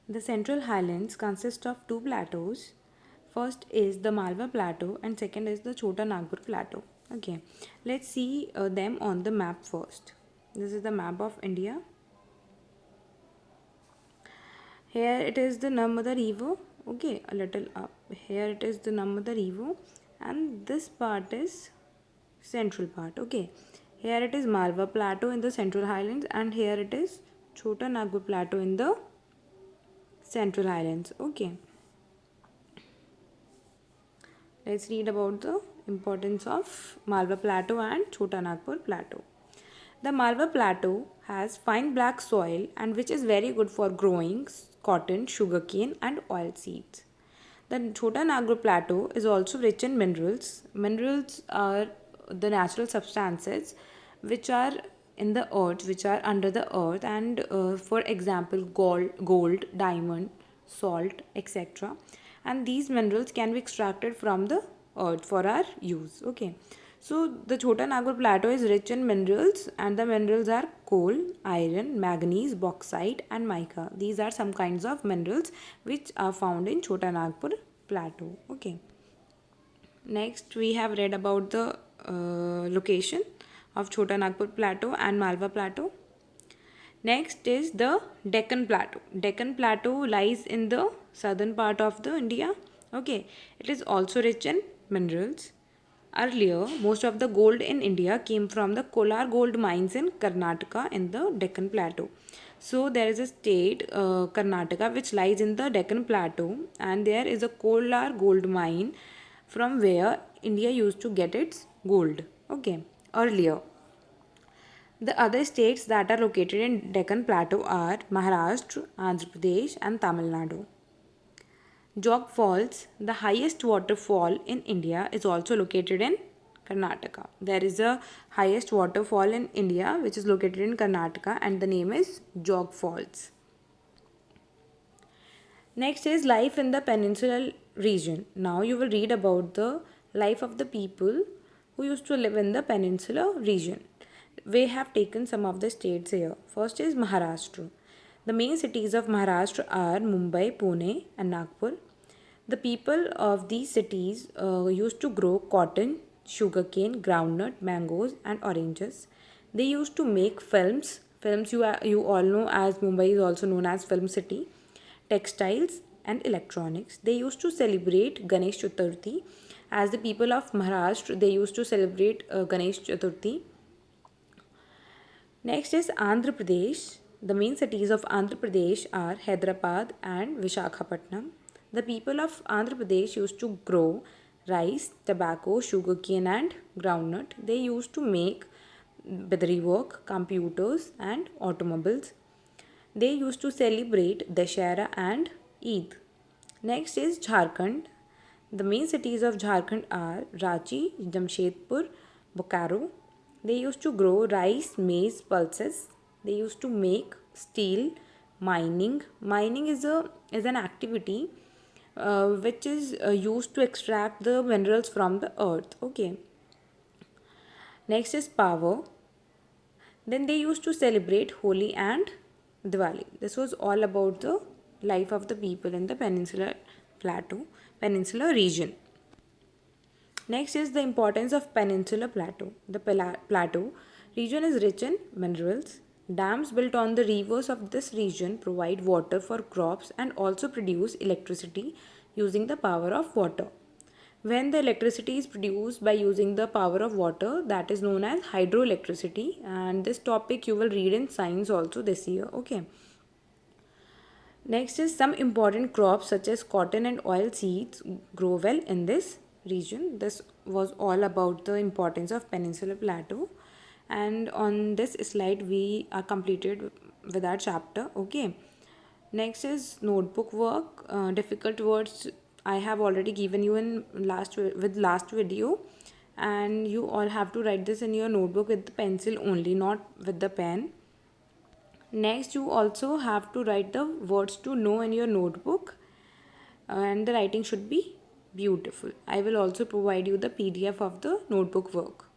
The Central Highlands consist of two plateaus. First is the Malwa Plateau and second is the Chota Nagpur Plateau. Okay, let's see them on the map first. This is the map of India. Here it is the Narmada River. Okay, a little up. Here it is the Narmada River, and this part is central part. Okay, here it is Malwa Plateau in the Central Highlands, and here it is Chota Nagpur Plateau in the Central Highlands. Okay, let's read about the importance of Malwa Plateau and Chota Nagpur Plateau. The Malwa Plateau has fine black soil and which is very good for growing cotton, sugarcane and oil seeds. The Chota Nagpur Plateau is also rich in minerals. Minerals are the natural substances which are in the earth, which are under the earth, and for example, gold, diamond, salt, etc. And these minerals can be extracted from the earth for our use. Okay, so the Chota Nagpur Plateau is rich in minerals, and the minerals are coal, iron, manganese, bauxite, and mica. These are some kinds of minerals which are found in Chota Nagpur Plateau. Okay. Next, we have read about the location of Chota Nagpur Plateau and Malwa Plateau. Next is the Deccan Plateau. Deccan Plateau lies in the southern part of the India. Okay, it is also rich in minerals. Earlier, most of the gold in India came from the Kolar gold mines in Karnataka in the Deccan Plateau. So there is a state, Karnataka, which lies in the Deccan Plateau, and there is a Kolar gold mine from where India used to get its gold. Okay, earlier. The other states that are located in Deccan Plateau are Maharashtra, Andhra Pradesh, and Tamil Nadu. Jog Falls, the highest waterfall in India, is also located in Karnataka. There is a highest waterfall in India which is located in Karnataka, and the name is Jog Falls. Next is life in the peninsular region. Now you will read about the life of the people who used to live in the peninsular region. We have taken some of the states here. First is Maharashtra. The main cities of Maharashtra are Mumbai, Pune, and Nagpur. The people of these cities used to grow cotton, sugarcane, groundnut, mangoes, and oranges. They used to make films. Films you all know, as Mumbai is also known as Film City, textiles, and electronics. They used to celebrate Ganesh Chaturthi. As the people of Maharashtra, they used to celebrate Ganesh Chaturthi. Next is Andhra Pradesh. The main cities of Andhra Pradesh are Hyderabad and Vishakhapatnam. The people of Andhra Pradesh used to grow rice, tobacco, sugarcane, and groundnut. They used to make bidri work, computers, and automobiles. They used to celebrate Dashera and Eid. Next is Jharkhand. The main cities of Jharkhand are Ranchi, Jamshedpur, Bokaro. They used to grow rice, maize, pulses. They used to make steel, mining. Mining is an activity which is used to extract the minerals from the earth. Okay. Next is power. Then they used to celebrate Holi and Diwali. This was all about the life of the people in the peninsular region. Next is the importance of peninsular plateau. The plateau region is rich in minerals. Dams built on the rivers of this region provide water for crops and also produce electricity using the power of water. When the electricity is produced by using the power of water, that is known as hydroelectricity, and this topic you will read in science also this year. Okay. Next is some important crops such as cotton and oil seeds grow well in this region. This was all about the importance of peninsular plateau, and on this slide we are completed with our chapter. Okay. Next is notebook work. Difficult words I have already given you in last video, and you all have to write this in your notebook with the pencil only, not with the pen. Next, you also have to write the words to know in your notebook, and the writing should be beautiful. I will also provide you the PDF of the notebook work.